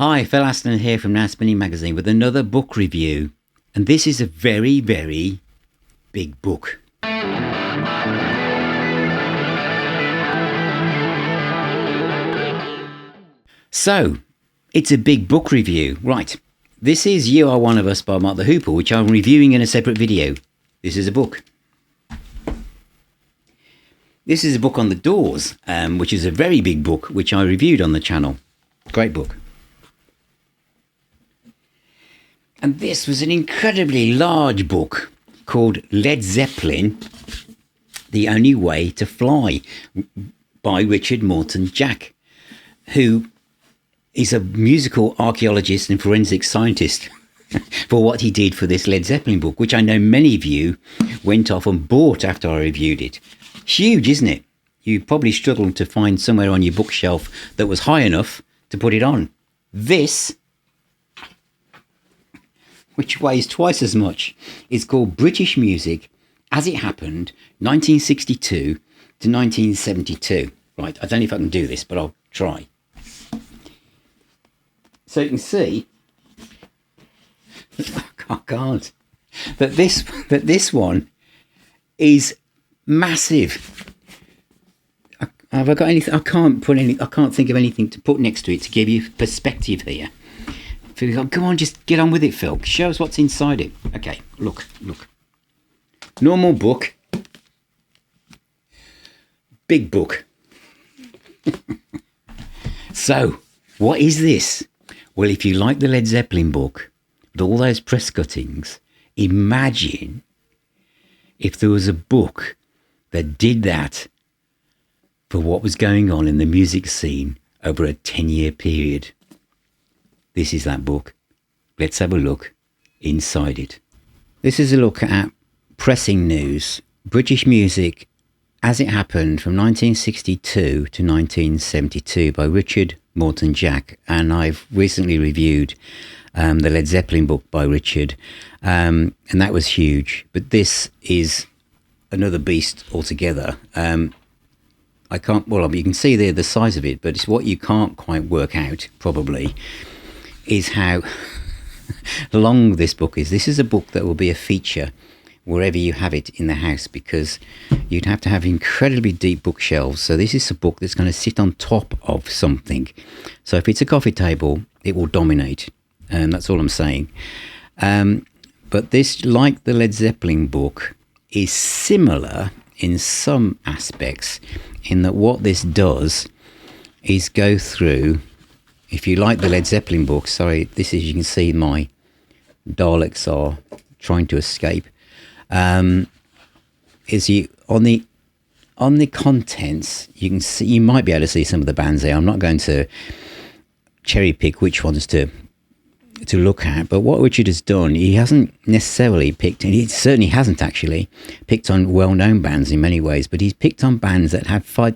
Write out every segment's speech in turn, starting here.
Hi, Phil Aston here from Now Spinning Magazine with another book review. And this is a very, very big book. So, it's a big book review. Right, this is You Are One of Us by Mark the Hooper, which I'm reviewing in a separate video. This is a book. This is a book on the Doors, which is a very big book, which I reviewed on the channel. Great book. And this was an incredibly large book called Led Zeppelin, The Only Way to Fly by Richard Morton Jack, who is a musical archaeologist and forensic scientist for what he did for this Led Zeppelin book, which I know many of you went off and bought after I reviewed it. Huge, isn't it? You probably struggled to find somewhere on your bookshelf that was high enough to put it on. This, which weighs twice as much, is called British Music as It Happened, 1962 to 1972. Right, I don't know if I can do this, but I'll try. So you can see, I can't, that this one is massive. Have I got anything? I can't think of anything to put next to it to give you perspective here. Come on, just get on with it, Phil. Show us what's inside it. Okay, look. Normal book. Big book. So, what is this? Well, if you like the Led Zeppelin book, with all those press cuttings, imagine if there was a book that did that for what was going on in the music scene over a 10-year period. This is that book. Let's have a look inside it. This is a look at pressing news, British Music as It Happened from 1962 to 1972 by Richard Morton Jack. And I've recently reviewed the Led Zeppelin book by Richard, and that was huge. But this is another beast altogether. You can see there the size of it, but it's what you can't quite work out, probably, is how long this book is. This is a book that will be a feature wherever you have it in the house, because you'd have to have incredibly deep bookshelves. So this is a book that's going to sit on top of something. So if it's a coffee table, it will dominate. That's all I'm saying. But this, like the Led Zeppelin book, is similar in some aspects, in that what this does is go through, if you like the Led Zeppelin book, sorry, this is, you can see my Daleks are trying to escape, is you, on the contents, you can see, you might be able to see some of the bands there. I'm not going to cherry pick which ones to look at, but what Richard has done, he hasn't necessarily picked, and he certainly hasn't actually picked on well-known bands in many ways, but he's picked on bands that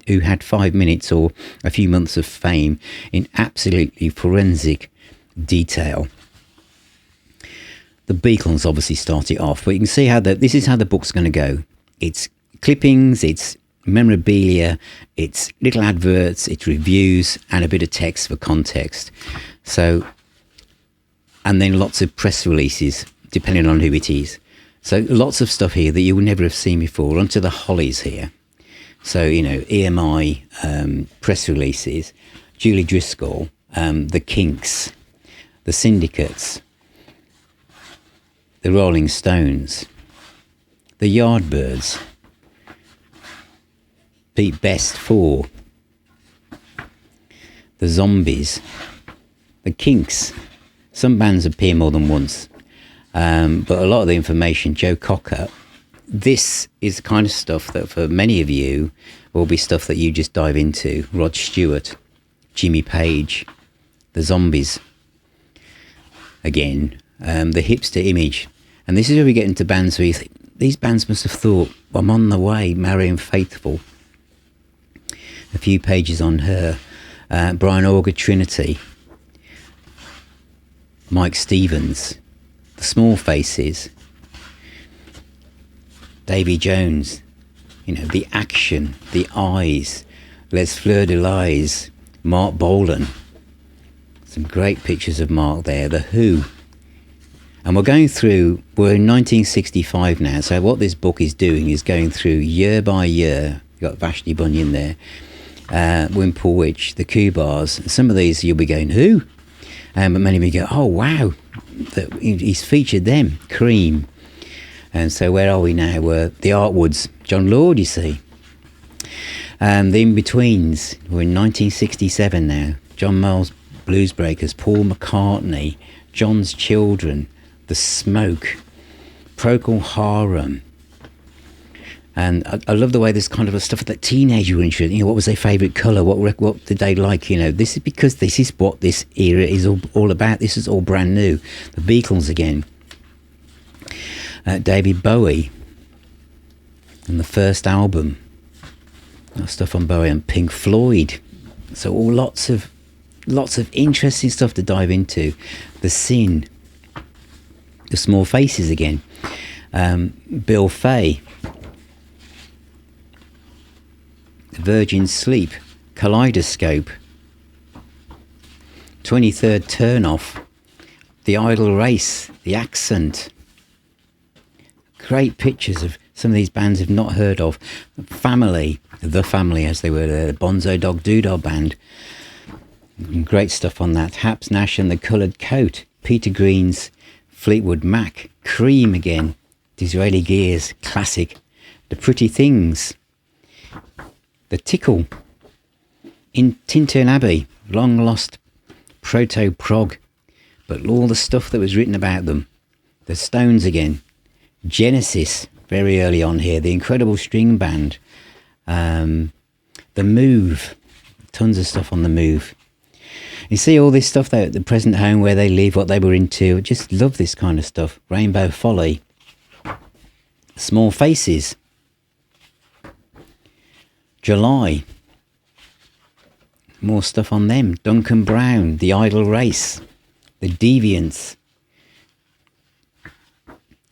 who had 5 minutes or a few months of fame in absolutely forensic detail. The Beatles obviously start it off, but you can see how this is how the book's going to go. It's clippings, it's memorabilia, it's little adverts, it's reviews, and a bit of text for context. So, and then lots of press releases, depending on who it is. So lots of stuff here that you would never have seen before. Onto the Hollies here. So, EMI press releases, Julie Driscoll, the Kinks, the Syndicates, the Rolling Stones, the Yardbirds, Pete Best 4, the Zombies, the Kinks. Some bands appear more than once, but a lot of the information, Joe Cocker, this is the kind of stuff that for many of you will be stuff that you just dive into. Rod Stewart, Jimmy Page, the Zombies, again, the Hipster Image. And this is where we get into bands where you think, these bands must have thought, I'm on the way, Marianne Faithfull. A few pages on her. Brian Auger, Trinity. Mike Stevens, the Small Faces, Davy Jones, the Action, the Eyes, Les Fleurs de Lis, Mark Bolan, Some great pictures of Mark there. The Who. And we're in 1965 now, so what this book is doing is going through year by year. You've got Vashti Bunyan there, Wimple Witch, the Kubars. Some of these you'll be going, who? But many of you go, oh wow, he's featured them, Cream. And so where are we now? We're the Artwoods, John Lord, you see. The In-Betweens, we're in 1967 now. John Mayall's Blues Breakers, Paul McCartney, John's Children, The Smoke, Procol Harum. And I love the way there's kind of a stuff that teenagers were interested in. What was their favourite colour? What did they like? This is because this is what this era is all about. This is all brand new. The Beatles again. David Bowie. And the first album. Stuff on Bowie and Pink Floyd. So all lots of interesting stuff to dive into. The Sin. The Small Faces again. Bill Fay. Virgin Sleep, Kaleidoscope, 23rd Turnoff, The Idle Race, The Accent. Great pictures of some of these bands I've not heard of. Family, The Family as they were there, the Bonzo Dog Doodah Band. Great stuff on that. Haps Nash and the Coloured Coat, Peter Green's Fleetwood Mac, Cream again, Disraeli Gears, classic. The Pretty Things. The Tickle, in Tintern Abbey, long lost proto-prog, but all the stuff that was written about them. The Stones again, Genesis, very early on here, the Incredible String Band, The Move, tons of stuff on The Move. You see all this stuff there at the present home, where they live, what they were into. I just love this kind of stuff. Rainbow Folly, Small Faces, July, more stuff on them. Duncan Brown, The Idle Race, The Deviants,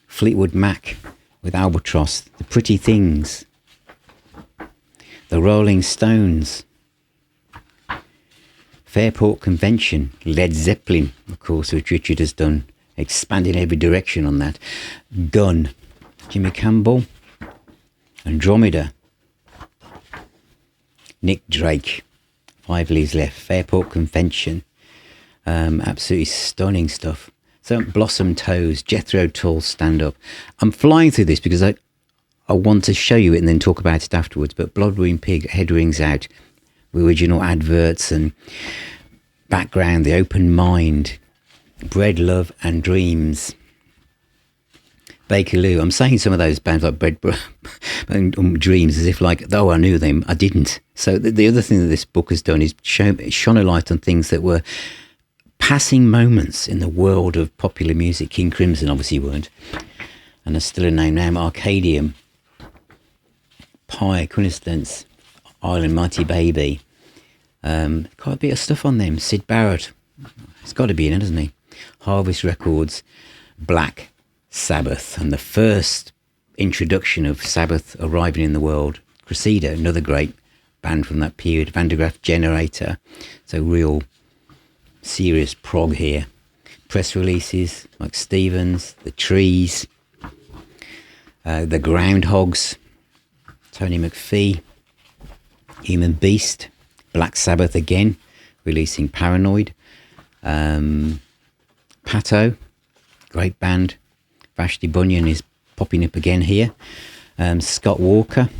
Fleetwood Mac with Albatross, The Pretty Things, The Rolling Stones, Fairport Convention, Led Zeppelin, of course, which Richard has done, expanding every direction on that. Gun, Jimmy Campbell, Andromeda, Nick Drake, 5 Leaves Left, Fairport Convention, absolutely stunning stuff. So Blossom Toes, Jethro Tull, Stand Up. I'm flying through this because I want to show you it and then talk about it afterwards, but Blood Green Pig, Head Rings Out, the original adverts and background, The Open Mind, Bread, Love and Dreams, Bakerloo. I'm saying some of those bands like Bread and Dreams as if like, though I knew them, I didn't. So the other thing that this book has done is shone a light on things that were passing moments in the world of popular music. King Crimson obviously weren't, and there's still a name now. Arcadium, Pie, Coincidence, Island, Mighty Baby. Quite a bit of stuff on them. Syd Barrett, he's got to be in it, hasn't he? Harvest Records, Black Sabbath, and the first introduction of Sabbath arriving in the world. Cressida, another great band from that period. Van der Graaf Generator, so real serious prog here. Press releases like Stevens, The Trees, The Groundhogs, Tony McPhee, Human Beast, Black Sabbath again, releasing Paranoid, Pato, great band. Vashti Bunyan is popping up again here. Scott Walker,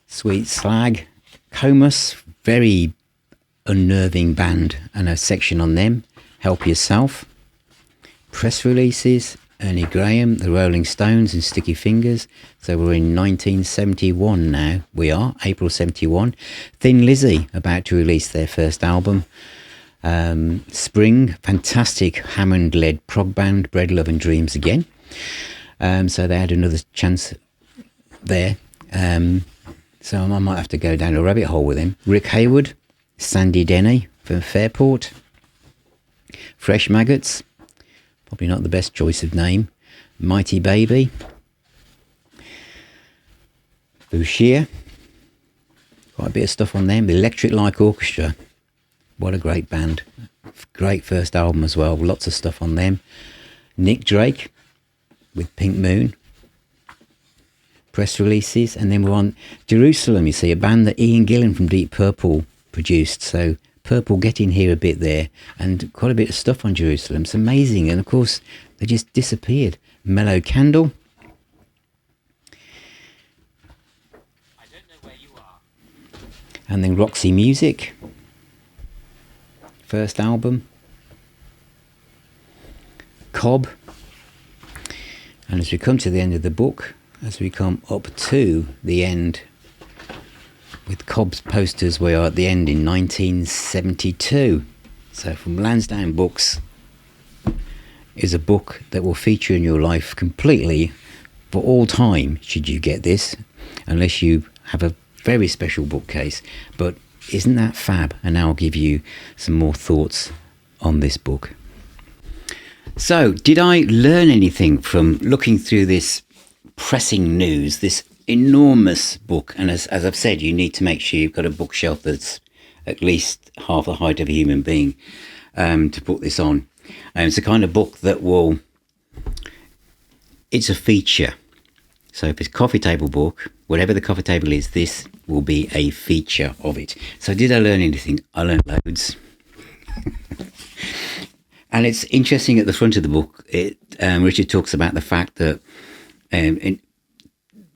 Sweet Slag, Comus, very unnerving band, and a section on them. Help Yourself, press releases, Ernie Graham, The Rolling Stones and Sticky Fingers. So we're in 1971 now. We are, April 71. Thin Lizzy, about to release their first album. Spring, fantastic Hammond-led prog band, Bread, Love and Dreams again. So they had another chance there. So I might have to go down a rabbit hole with him. Rick Hayward, Sandy Denny from Fairport. Fresh Maggots, probably not the best choice of name. Mighty Baby. Bouchier, quite a bit of stuff on them. The Electric Light Orchestra, What a great band. Great first album as well. Lots of stuff on them. Nick Drake with Pink Moon. Press releases. And then we're on Jerusalem, you see, a band that Ian Gillan from Deep Purple produced. So Purple get in here a bit there. And quite a bit of stuff on Jerusalem. It's amazing. And of course, they just disappeared. Mellow Candle. I don't know where you are. And then Roxy Music. First album. Cobb. And as we come to the end of the book, as we come up to the end with Cobb's posters, we are at the end in 1972. So from Lansdowne Books is a book that will feature in your life completely for all time, should you get this, unless you have a very special bookcase. But isn't that fab? And now I'll give you some more thoughts on this book. So, did I learn anything from looking through this pressing news, this enormous book? And as I've said, you need to make sure you've got a bookshelf that's at least half the height of a human being to put this on. It's the kind of book that will... It's a feature. So if it's a coffee table book, whatever the coffee table is, this will be a feature of it. So did I learn anything? I learned loads. And it's interesting at the front of the book, Richard talks about the fact that in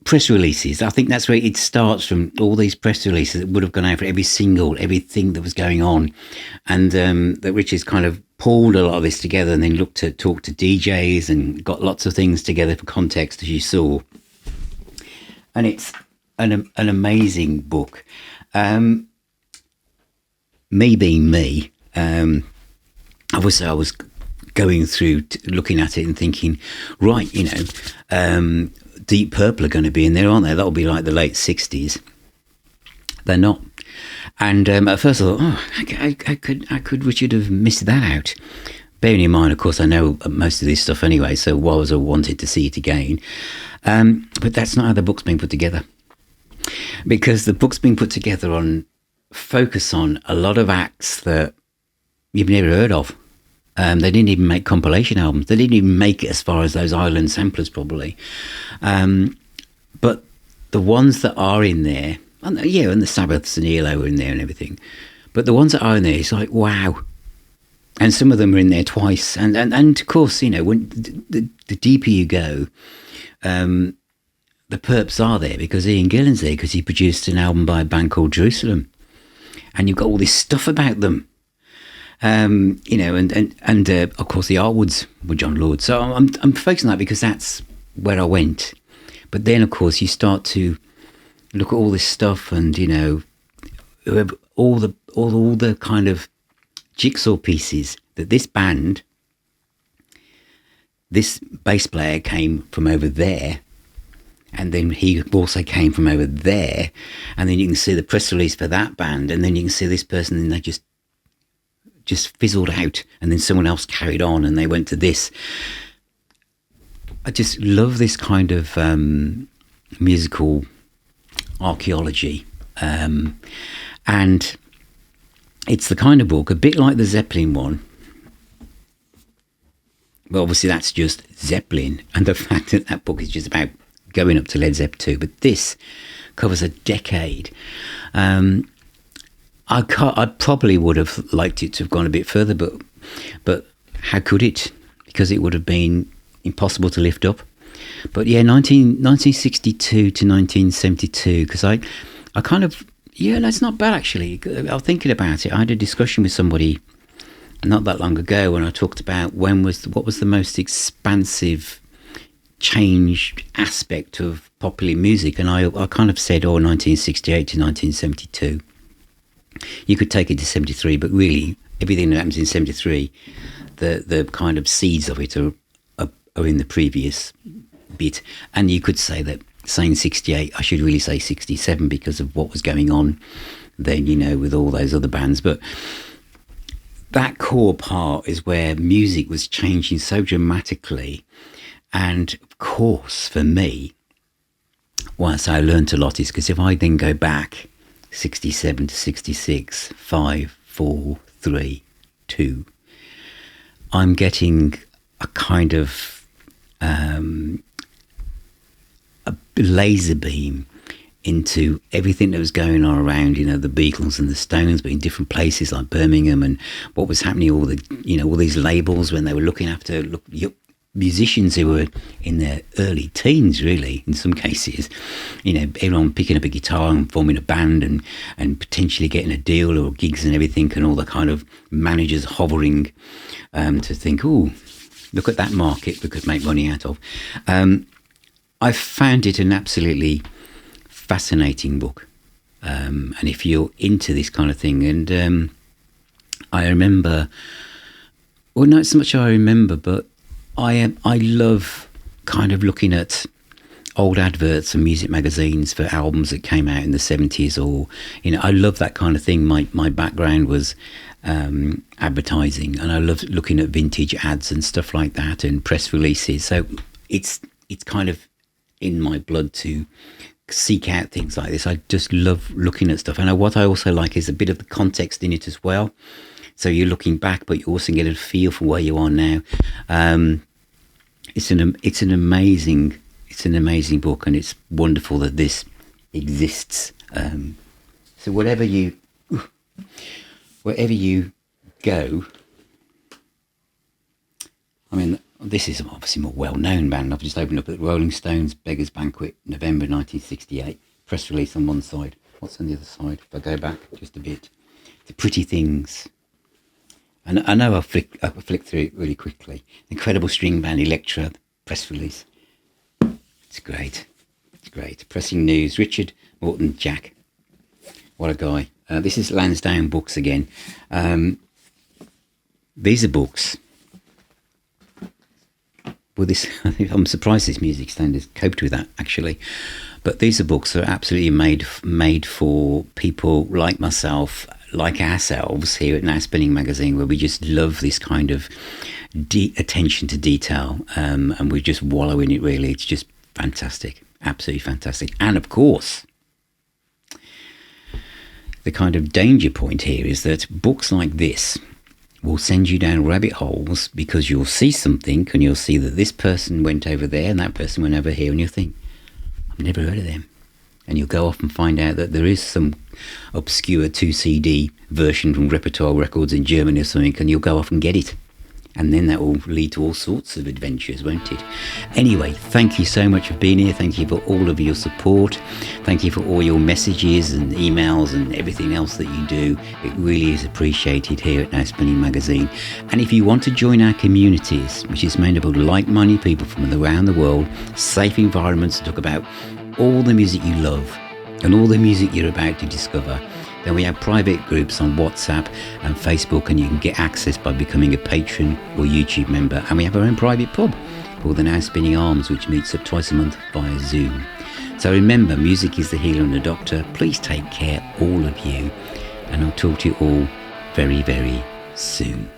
press releases, I think that's where it starts, from all these press releases that would have gone out for everything that was going on. And that Richard's kind of pulled a lot of this together and then talked to DJs and got lots of things together for context, as you saw. And it's an amazing book. Me being me, obviously I was going through looking at it and thinking, right, Deep Purple are going to be in there, aren't they? That'll be like the late 60s. They're not. And at first I thought, how could Richard have missed that out? Bearing in mind, of course, I know most of this stuff anyway, so why was I wanted to see it again? But that's not how the book's been put together. Because the book's been put together on focus on a lot of acts that you've never heard of. They didn't even make compilation albums. They didn't even make it as far as those island samplers, probably. But the ones that are in there, and the Sabbaths and ELO are in there and everything. But the ones that are in there, it's like, wow. And some of them are in there twice. And of course, when the deeper you go, the perps are there because Ian Gillan's there because he produced an album by a band called Jerusalem. And you've got all this stuff about them. And of course the Artwoods were John Lord. So I'm focusing on that because that's where I went. But then, of course, you start to look at all this stuff and, all the kind of jigsaw pieces that this band, this bass player came from over there, and then he also came from over there, and then you can see the press release for that band, and then you can see this person, and they just fizzled out, and then someone else carried on, and they went to this. I just love this kind of musical archaeology, and it's the kind of book, a bit like the Zeppelin one. Well, obviously that's just Zeppelin, and the fact that book is just about going up to Led Zeppelin 2, but this covers a decade. I probably would have liked it to have gone a bit further, but how could it? Because it would have been impossible to lift up. But yeah, 1962 to 1972, because I kind of, that's not bad actually. I was thinking about it. I had a discussion with somebody not that long ago when I talked about what was the most expansive changed aspect of popular music, and I kind of said, 1968 to 1972. You could take it to 73, but really everything that happens in 73, the kind of seeds of it are in the previous bit. And you could say that saying 68, I should really say 67 because of what was going on then, with all those other bands. But that core part is where music was changing so dramatically. And of course, for me, once I learned a lot is because if I then go back 67 to 66, 5, 4, 3, 2, I'm getting a kind of a laser beam into everything that was going on around, the Beatles and the Stones, but in different places like Birmingham, and what was happening, all these labels when they were looking after musicians who were in their early teens, really, in some cases, everyone picking up a guitar and forming a band and potentially getting a deal or gigs and everything, and all the kind of managers hovering to think, oh, look at that market we could make money out of. I found it an absolutely fascinating book, and if you're into this kind of thing, and I remember, well, not so much I remember, but I love kind of looking at old adverts and music magazines for albums that came out in the 70s, or I love that kind of thing. My background was advertising, and I love looking at vintage ads and stuff like that, and press releases. So it's kind of in my blood to seek out things like this. I just love looking at stuff, and what I also like is a bit of the context in it as well. So you're looking back, but you also get a feel for where you are now. It's an amazing book, and it's wonderful that this exists. So wherever you go, I mean, this is obviously a more well-known band. I've just opened up at the Rolling Stones Beggars Banquet, November 1968. Press release on one side. What's on the other side? If I go back just a bit, The Pretty Things. And I know I'll flick through it really quickly. Incredible string band, Electra, press release. It's great. Pressing News, Richard Morton Jack. What a guy. This is Lansdowne Books again. These are books. Well, I'm surprised this music standard coped with that, actually. But these are books that are absolutely made for people like myself, like ourselves here at Now Spinning Magazine, where we just love this kind of attention to detail, and we just wallow in it, really. It's just fantastic, absolutely fantastic. And of course, the kind of danger point here is that books like this will send you down rabbit holes, because you'll see something and you'll see that this person went over there and that person went over here, and you'll think, I've never heard of them. And you'll go off and find out that there is some obscure 2 CD version from Repertoire Records in Germany or something, and you'll go off and get it. And then that will lead to all sorts of adventures, won't it? Anyway, thank you so much for being here. Thank you for all of your support. Thank you for all your messages and emails and everything else that you do. It really is appreciated here at Now Spinning Magazine. And if you want to join our communities, which is made up of like-minded people from around the world, safe environments to talk about all the music you love and all the music you're about to discover, then we have private groups on WhatsApp and Facebook, and you can get access by becoming a patron or YouTube member. And we have our own private pub called the Now Spinning Arms, which meets up twice a month via Zoom. So remember, music is the healer and the doctor. Please take care, all of you, and I'll talk to you all very, very soon.